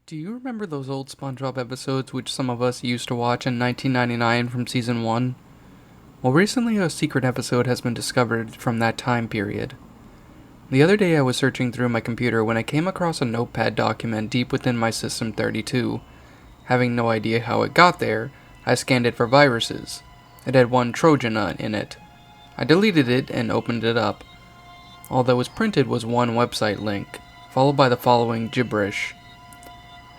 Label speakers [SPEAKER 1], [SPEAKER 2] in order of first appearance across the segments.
[SPEAKER 1] Do you remember those old Spongebob episodes which some of us used to watch in 1999 from season 1? Well, recently a secret episode has been discovered from that time period. The other day I was searching through my computer when I came across a notepad document deep within my System 32. Having no idea how it got there, I scanned it for viruses. It had one Trojan in it. I deleted it and opened it up. All that was printed was one website link, followed by the following gibberish.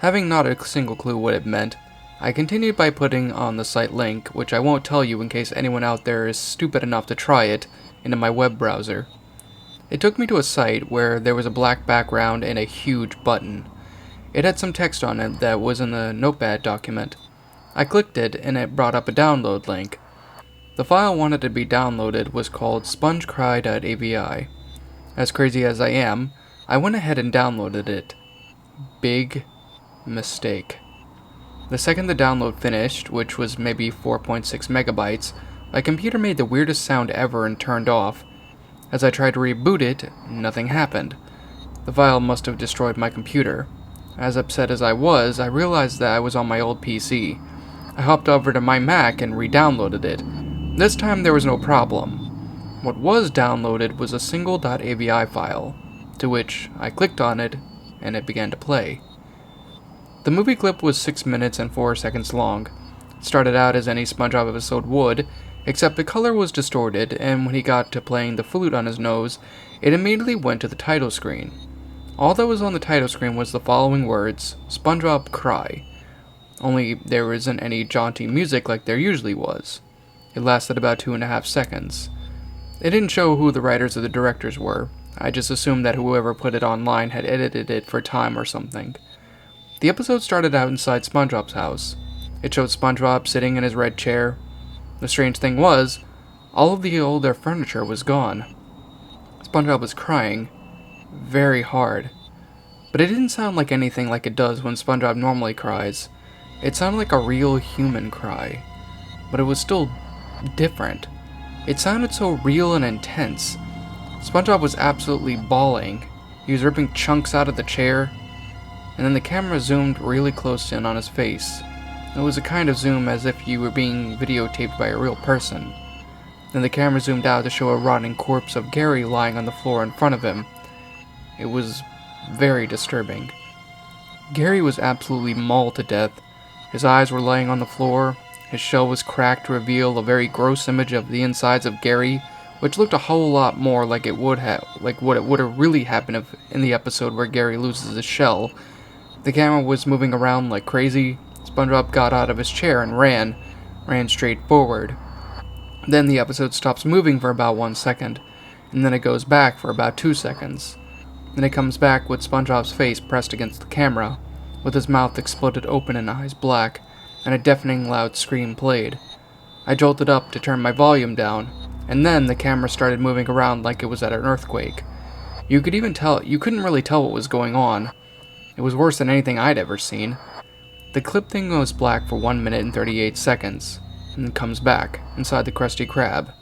[SPEAKER 1] Having not a single clue what it meant, I continued by putting on the site link, which I won't tell you in case anyone out there is stupid enough to try it, into my web browser. It took me to a site where there was a black background and a huge button. It had some text on it that was in the notepad document. I clicked it and it brought up a download link. The file wanted to be downloaded was called Spongecry.avi. As crazy as I am, I went ahead and downloaded it. Big mistake. The second the download finished, which was maybe 4.6 megabytes, my computer made the weirdest sound ever and turned off. As I tried to reboot it, nothing happened. The file must have destroyed my computer. As upset as I was, I realized that I was on my old PC. I hopped over to my Mac and re-downloaded it. This time there was no problem. What was downloaded was a single .avi file, to which I clicked on it, and it began to play. The movie clip was 6 minutes and 4 seconds long. It started out as any SpongeBob episode would, except the color was distorted, and when he got to playing the flute on his nose, it immediately went to the title screen. All that was on the title screen was the following words, SpongeBob Cry. Only there isn't any jaunty music like there usually was. It lasted about 2.5 seconds. It didn't show who the writers or the directors were. I just assumed that whoever put it online had edited it for time or something. The episode started out inside SpongeBob's house. It showed SpongeBob sitting in his red chair. The strange thing was, all of the older furniture was gone. SpongeBob was crying very hard. But it didn't sound like anything like it does when SpongeBob normally cries. It sounded like a real human cry. But it was still different. It sounded so real and intense. SpongeBob was absolutely bawling. He was ripping chunks out of the chair. And then the camera zoomed really close in on his face. It was a kind of zoom as if you were being videotaped by a real person. Then the camera zoomed out to show a rotting corpse of Gary lying on the floor in front of him. It was very disturbing. Gary was absolutely mauled to death. His eyes were laying on the floor. His shell was cracked to reveal a very gross image of the insides of Gary, which looked a whole lot more like what it would have really happened if in the episode where Gary loses his shell. The camera was moving around like crazy. SpongeBob got out of his chair and ran straight forward. Then the episode stops moving for about 1 second, and then it goes back for about 2 seconds. Then it comes back with SpongeBob's face pressed against the camera, with his mouth exploded open and eyes black, and a deafening loud scream played. I jolted up to turn my volume down, and then the camera started moving around like it was at an earthquake. You couldn't really tell what was going on. It was worse than anything I'd ever seen. The clip thing goes black for 1 minute and 38 seconds, and then comes back, inside the Krusty Krab.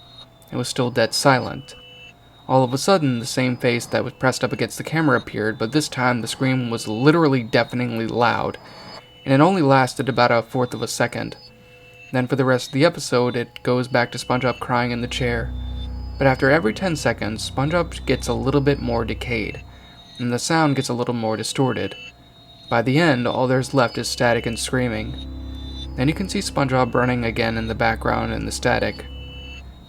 [SPEAKER 1] It was still dead silent. All of a sudden, the same face that was pressed up against the camera appeared, but this time the scream was literally deafeningly loud, and it only lasted about 1/4 of a second. Then for the rest of the episode, it goes back to SpongeBob crying in the chair. But after every 10 seconds, SpongeBob gets a little bit more decayed, and the sound gets a little more distorted. By the end, all there's left is static and screaming. Then you can see SpongeBob running again in the background and the static.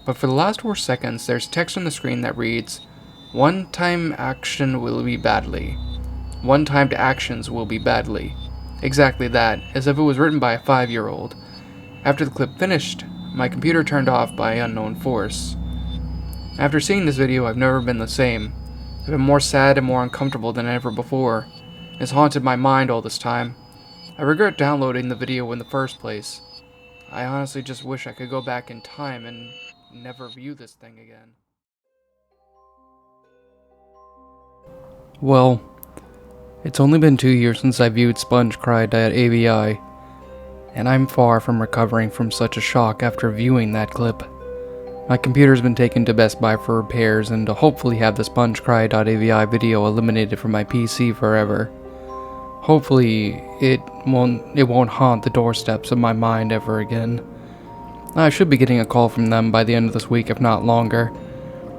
[SPEAKER 1] But for the last 4 seconds, there's text on the screen that reads, "One-time action will be badly. One-timed actions will be badly." Exactly that, as if it was written by a 5-year-old. After the clip finished, my computer turned off by unknown force. After seeing this video, I've never been the same. I've been more sad and more uncomfortable than ever before. It's haunted my mind all this time. I regret downloading the video in the first place. I honestly just wish I could go back in time and never view this thing again. Well, it's only been 2 years since I viewed Spongecry.avi, and I'm far from recovering from such a shock after viewing that clip. My computer's been taken to Best Buy for repairs and to hopefully have the Spongecry.avi video eliminated from my PC forever. Hopefully, it won't haunt the doorsteps of my mind ever again. I should be getting a call from them by the end of this week, if not longer.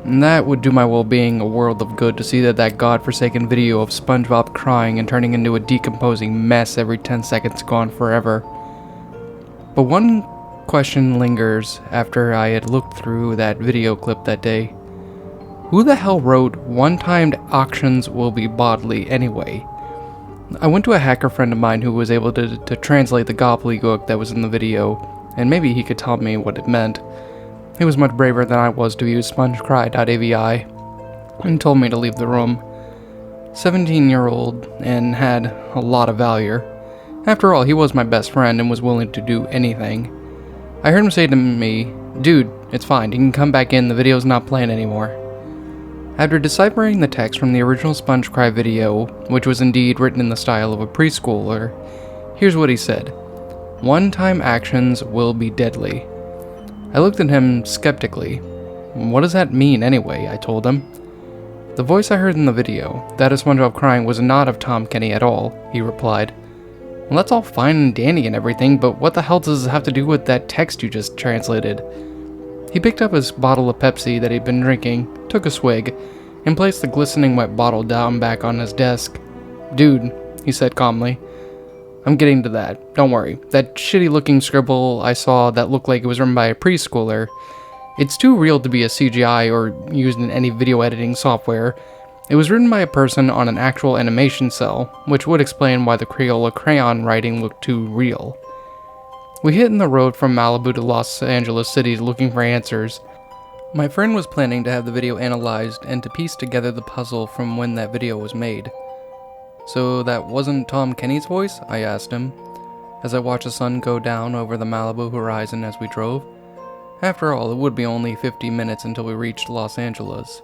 [SPEAKER 1] And that would do my well-being a world of good to see that godforsaken video of Spongebob crying and turning into a decomposing mess every 10 seconds gone forever. But one question lingers after I had looked through that video clip that day. Who the hell wrote "one-timed actions will be bodily" anyway? I went to a hacker friend of mine who was able to translate the gobbledygook that was in the video, and maybe he could tell me what it meant. He was much braver than I was to use Spongecry.avi, and told me to leave the room. 17-year-old, and had a lot of valor. After all, he was my best friend and was willing to do anything. I heard him say to me, "Dude, it's fine, you can come back in, the video's not playing anymore." After deciphering the text from the original Spongecry video, which was indeed written in the style of a preschooler, here's what he said. "One-time actions will be deadly." I looked at him skeptically. "What does that mean anyway?" I told him. "The voice I heard in the video, that of SpongeBob crying, was not of Tom Kenny at all," he replied. "Well, that's all fine and dandy and everything, but what the hell does this have to do with that text you just translated?" He picked up his bottle of Pepsi that he'd been drinking, took a swig, and placed the glistening wet bottle down back on his desk. "Dude," he said calmly, "I'm getting to that. Don't worry. That shitty-looking scribble I saw that looked like it was written by a preschooler, it's too real to be a CGI or used in any video editing software. It was written by a person on an actual animation cell, which would explain why the Crayola crayon writing looked too real." We hit in the road from Malibu to Los Angeles City looking for answers. My friend was planning to have the video analyzed and to piece together the puzzle from when that video was made. "So that wasn't Tom Kenny's voice?" I asked him, as I watched the sun go down over the Malibu horizon as we drove. After all, it would be only 50 minutes until we reached Los Angeles.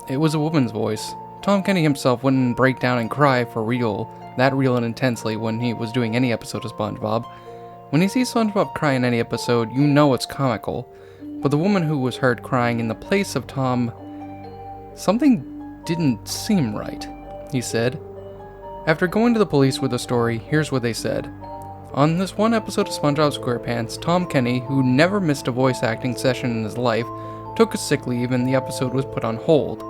[SPEAKER 1] "It was a woman's voice. Tom Kenny himself wouldn't break down and cry for real, that real and intensely, when he was doing any episode of SpongeBob. When you see SpongeBob cry in any episode, you know it's comical. But the woman who was heard crying in the place of Tom, something didn't seem right," he said. After going to the police with the story, here's what they said. "On this one episode of SpongeBob SquarePants, Tom Kenny, who never missed a voice acting session in his life, took a sick leave and the episode was put on hold.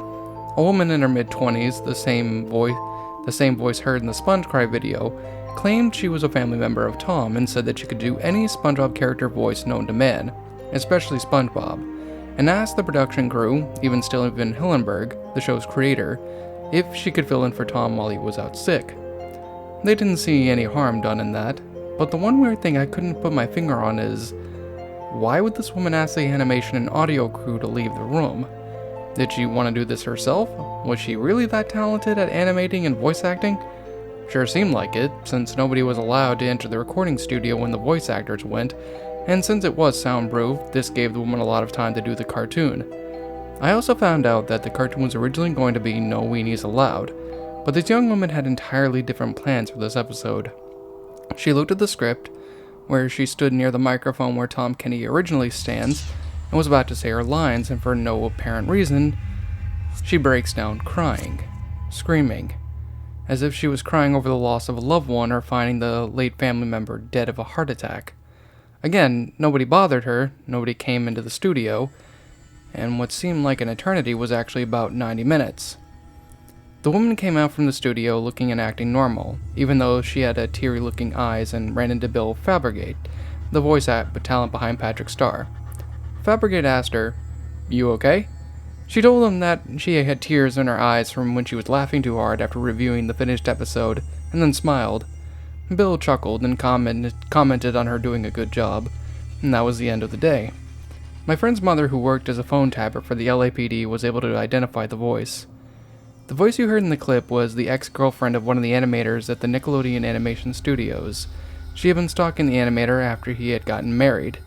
[SPEAKER 1] A woman in her mid-20s, the same voice heard in the Spongecry video, claimed she was a family member of Tom and said that she could do any SpongeBob character voice known to man, especially SpongeBob, and asked the production crew, even Steven Hillenburg, the show's creator, if she could fill in for Tom while he was out sick. They didn't see any harm done in that, but the one weird thing I couldn't put my finger on is, why would this woman ask the animation and audio crew to leave the room? Did she want to do this herself? Was she really that talented at animating and voice acting? Sure seemed like it, since nobody was allowed to enter the recording studio when the voice actors went, and since it was soundproof, this gave the woman a lot of time to do the cartoon. I also found out that the cartoon was originally going to be No Weenies Allowed, but this young woman had entirely different plans for this episode. She looked at the script, where she stood near the microphone where Tom Kenny originally stands, and was about to say her lines, and for no apparent reason, she breaks down crying, screaming, as if she was crying over the loss of a loved one or finding the late family member dead of a heart attack. Again, nobody bothered her, nobody came into the studio, and what seemed like an eternity was actually about 90 minutes. The woman came out from the studio looking and acting normal, even though she had teary-looking eyes, and ran into Bill Fabricate, the voice talent behind Patrick Star. Fabricate asked her, "You okay?" She told him that she had tears in her eyes from when she was laughing too hard after reviewing the finished episode, and then smiled. Bill chuckled and commented on her doing a good job, and that was the end of the day. My friend's mother, who worked as a phone tapper for the LAPD, was able to identify the voice. The voice you heard in the clip was the ex-girlfriend of one of the animators at the Nickelodeon Animation Studios. She had been stalking the animator after he had gotten married.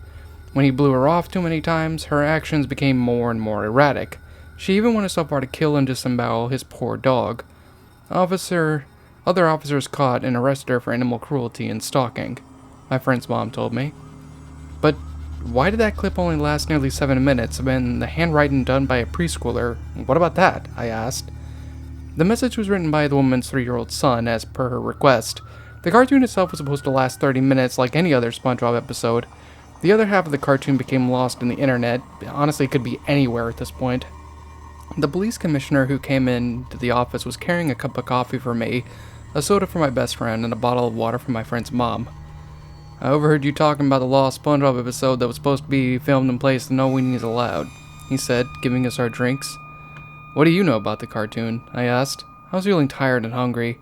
[SPEAKER 1] When he blew her off too many times, her actions became more and more erratic. She even went so far to kill and disembowel his poor dog. Other officers caught and arrested her for animal cruelty and stalking, my friend's mom told me. But why did that clip only last nearly 7 minutes when the handwriting done by a preschooler? What about that? I asked. The message was written by the woman's 3-year-old son, as per her request. The cartoon itself was supposed to last 30 minutes like any other SpongeBob episode. The other half of the cartoon became lost in the internet. Honestly, it could be anywhere at this point. The police commissioner who came into the office was carrying a cup of coffee for me, a soda for my best friend, and a bottle of water for my friend's mom. "I overheard you talking about the lost SpongeBob episode that was supposed to be filmed in place and no weenie is allowed," he said, giving us our drinks. "What do you know about the cartoon?" I asked. I was feeling tired and hungry.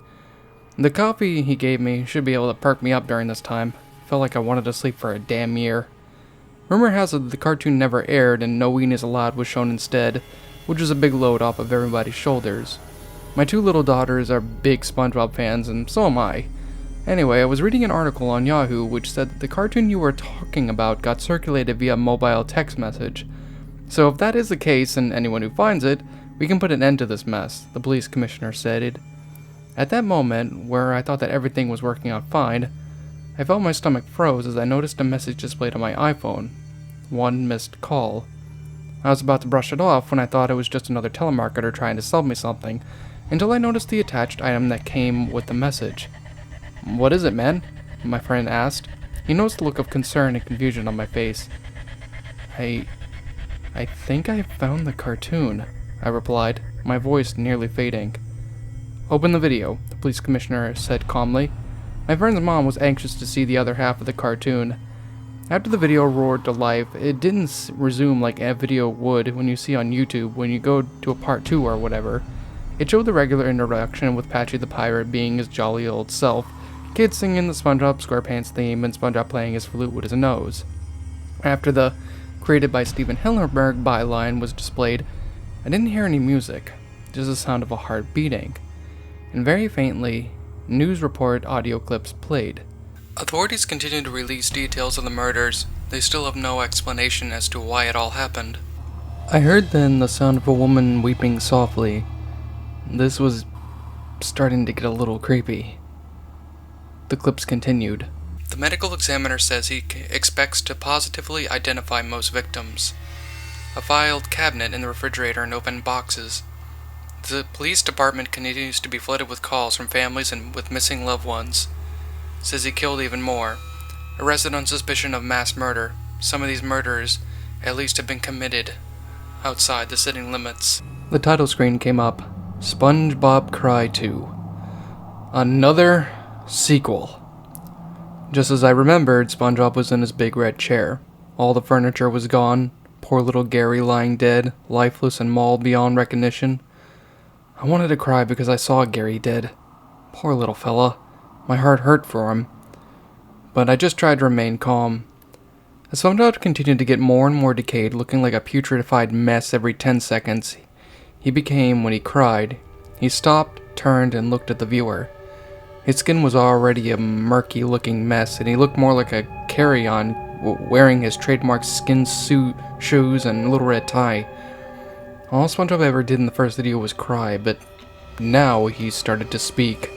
[SPEAKER 1] The coffee he gave me should be able to perk me up during this time. Felt like I wanted to sleep for a damn year. Rumor has it that the cartoon never aired and No Weenies Allowed was shown instead, which was a big load off of everybody's shoulders. My 2 little daughters are big SpongeBob fans, and so am I. Anyway, I was reading an article on Yahoo which said that the cartoon you were talking about got circulated via mobile text message. So if that is the case, and anyone who finds it, we can put an end to this mess, the police commissioner said. At that moment, where I thought that everything was working out fine, I felt my stomach froze as I noticed a message displayed on my iPhone. 1 missed call. I was about to brush it off when I thought it was just another telemarketer trying to sell me something, until I noticed the attached item that came with the message. "What is it, man?" my friend asked. He noticed the look of concern and confusion on my face. I think I found the cartoon," I replied, my voice nearly fading. "Open the video," the police commissioner said calmly. My friend's mom was anxious to see the other half of the cartoon. After the video roared to life, it didn't resume like a video would when you see on YouTube when you go to a part 2 or whatever. It showed the regular introduction with Patchy the Pirate being his jolly old self, kids singing the SpongeBob SquarePants theme, and SpongeBob playing his flute with his nose. After the "created by Steven Hillenberg" byline was displayed, I didn't hear any music, just the sound of a heart beating. And very faintly, news report audio clips played. Authorities continue to release details of the murders. They still have no explanation as to why it all happened. I heard then the sound of a woman weeping softly. This was starting to get a little creepy. The clips continued. The medical examiner says he expects to positively identify most victims. A filed cabinet in the refrigerator and open boxes. The police department continues to be flooded with calls from families and with missing loved ones. Says he killed even more. Arrested on suspicion of mass murder. Some of these murders, at least, have been committed outside the city limits. The title screen came up. SpongeBob Cry 2. Another sequel. Just as I remembered, SpongeBob was in his big red chair. All the furniture was gone. Poor little Gary lying dead, lifeless and mauled beyond recognition. I wanted to cry because I saw Gary dead. Poor little fella. My heart hurt for him. But I just tried to remain calm. As SpongeBob continued to get more and more decayed, looking like a putrefied mess every 10 seconds, he became, when he cried, he stopped, turned, and looked at the viewer. His skin was already a murky-looking mess, and he looked more like a carry-on, wearing his trademark skin suit, shoes, and little red tie. All SpongeBob ever did in the first video was cry, but now he started to speak.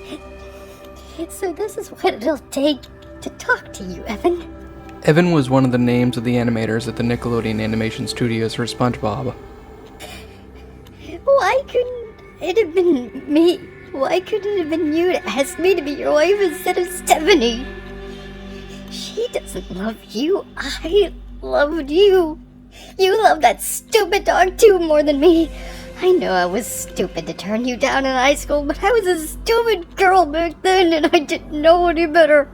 [SPEAKER 2] So this is what it'll take to talk to you, Evan.
[SPEAKER 1] Evan was one of the names of the animators at the Nickelodeon Animation Studios for SpongeBob.
[SPEAKER 2] Why couldn't it have been me? Why couldn't it have been you to ask me to be your wife instead of Stephanie? She doesn't love you. I loved you. You love that stupid dog too more than me. I know I was stupid to turn you down in high school, but I was a stupid girl back then and I didn't know any better.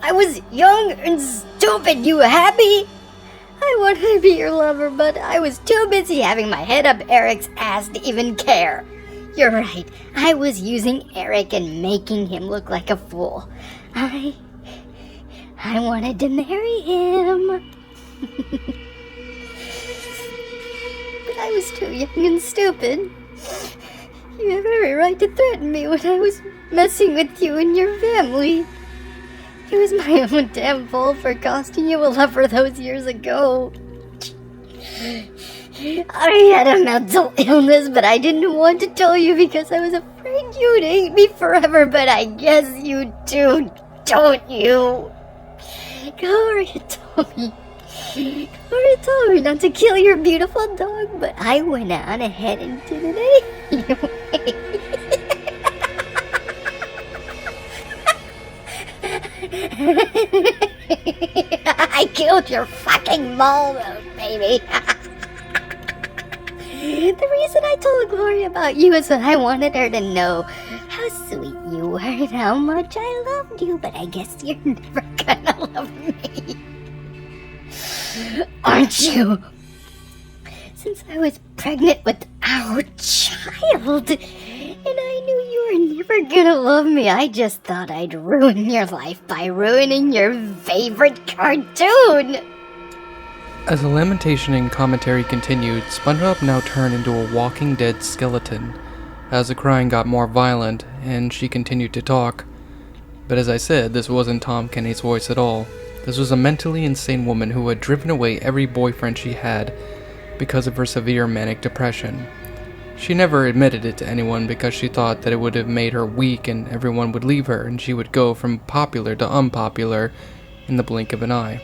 [SPEAKER 2] I was young and stupid. You happy? I wanted to be your lover, but I was too busy having my head up Eric's ass to even care. You're right. I was using Eric and making him look like a fool. I wanted to marry him. But I was too young and stupid. You have every right to threaten me when I was messing with you and your family. It was my own damn fault for costing you a lover those years ago. I had a mental illness, but I didn't want to tell you because I was afraid you'd hate me forever, but I guess you do, don't you? Gloria told me not to kill your beautiful dog, but I went on ahead and did it anyway. I killed your fucking mole, baby. The reason I told Gloria about you is that I wanted her to know how sweet you were and how much I loved you, but I guess you're never gonna love me. Aren't you? Since I was pregnant with our child, and I knew you were never gonna love me, I just thought I'd ruin your life by ruining your favorite cartoon.
[SPEAKER 1] As the lamentation and commentary continued, Spongebob now turned into a walking dead skeleton, as the crying got more violent, and she continued to talk. But as I said, this wasn't Tom Kenny's voice at all. This was a mentally insane woman who had driven away every boyfriend she had because of her severe manic depression. She never admitted it to anyone because she thought that it would have made her weak and everyone would leave her and she would go from popular to unpopular in the blink of an eye.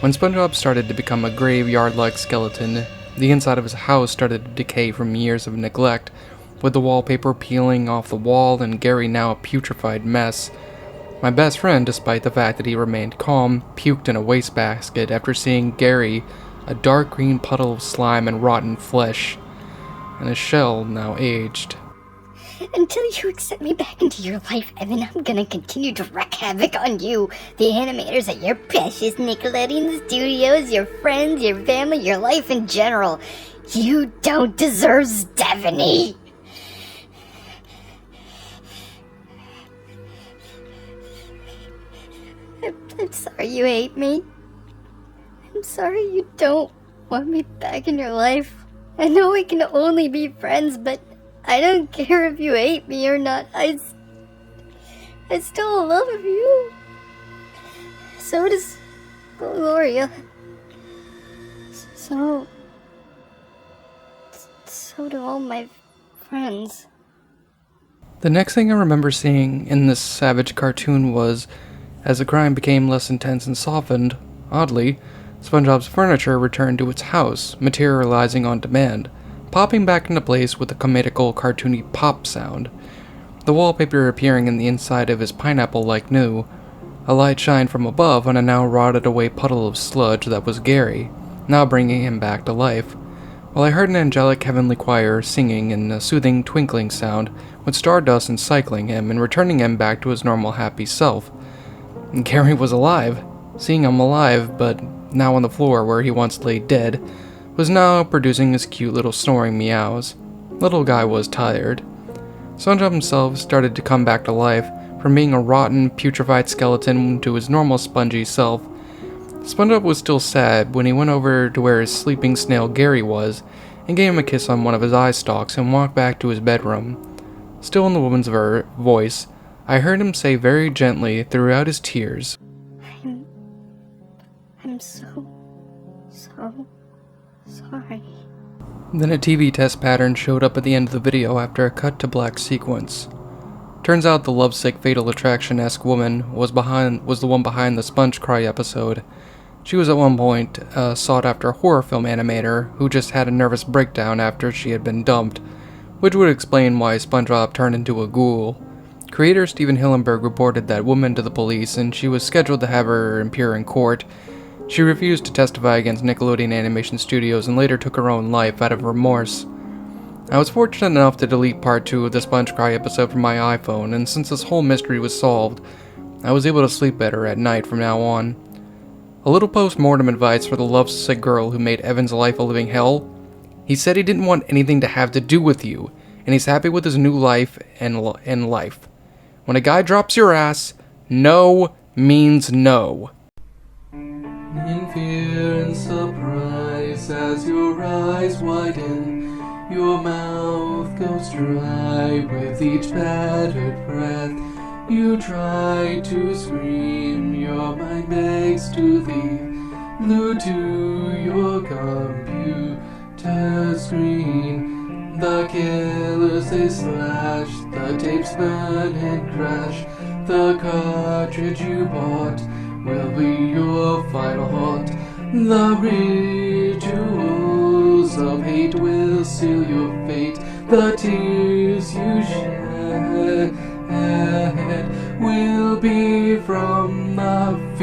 [SPEAKER 1] When SpongeBob started to become a graveyard-like skeleton, the inside of his house started to decay from years of neglect, with the wallpaper peeling off the wall and Gary now a putrefied mess. My best friend, despite the fact that he remained calm, puked in a wastebasket after seeing Gary, a dark green puddle of slime and rotten flesh, and his shell now aged.
[SPEAKER 2] Until you accept me back into your life, Evan, I'm gonna continue to wreak havoc on you, the animators at your precious Nickelodeon studios, your friends, your family, your life in general. You don't deserve Stephanie! I'm sorry you hate me. I'm sorry you don't want me back in your life. I know we can only be friends, but I don't care if you hate me or not. I still love you. So does Gloria. So do all my friends.
[SPEAKER 1] The next thing I remember seeing in this savage cartoon was, as the crime became less intense and softened, oddly, SpongeBob's furniture returned to its house, materializing on demand, popping back into place with a comical, cartoony pop sound. The wallpaper appearing in the inside of his pineapple like new. A light shined from above on a now rotted-away puddle of sludge that was Gary, now bringing him back to life, while I heard an angelic heavenly choir singing in a soothing twinkling sound, with stardust encircling him and returning him back to his normal happy self. And Gary was alive. Seeing him alive, but now on the floor where he once lay dead, was now producing his cute little snoring meows. Little guy was tired. SpongeBob himself started to come back to life, from being a rotten, putrefied skeleton to his normal spongy self. SpongeBob was still sad when he went over to where his sleeping snail Gary was, and gave him a kiss on one of his eye stalks and walked back to his bedroom. Still in the woman's voice, I heard him say very gently throughout his tears,
[SPEAKER 2] I'm so sorry.
[SPEAKER 1] Then a TV test pattern showed up at the end of the video after a cut to black sequence. Turns out the lovesick Fatal Attraction-esque woman was the one behind the Spongecry episode. She was at one point a sought-after horror film animator who just had a nervous breakdown after she had been dumped, which would explain why SpongeBob turned into a ghoul. Creator Steven Hillenburg reported that woman to the police, and she was scheduled to have her appear in court. She refused to testify against Nickelodeon Animation Studios and later took her own life out of remorse. I was fortunate enough to delete part 2 of the Spongecry episode from my iPhone, and since this whole mystery was solved, I was able to sleep better at night from now on. A little post-mortem advice for the lovesick girl who made Evan's life a living hell. He said he didn't want anything to have to do with you, and he's happy with his new life and life. When a guy drops your ass, no means no. In fear and surprise, as your eyes widen, your mouth goes dry with each battered breath. You try to scream, your mind begs to leave, glued to your computer screen. The killers they slash, the tapes burn and crash. The cartridge you bought will be your final haunt. The rituals of hate will seal your fate. The tears you shed will be from the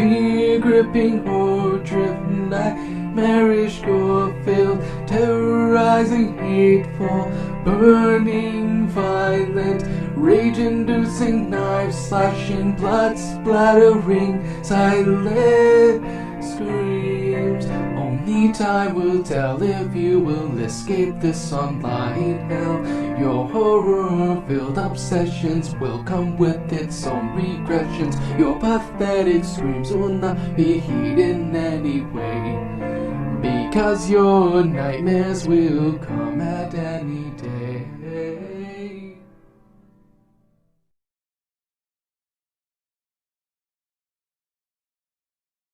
[SPEAKER 1] fear-gripping, horror-driven, nightmarish, gore-filled, terrorizing, hateful, burning, violent, rage-inducing, knife-slashing, blood-splattering, silent screams. Only time will tell if you will escape this online hell. Your horror-filled obsessions will come with its own regressions. Your pathetic screams will not be heeded in any way, because your nightmares will come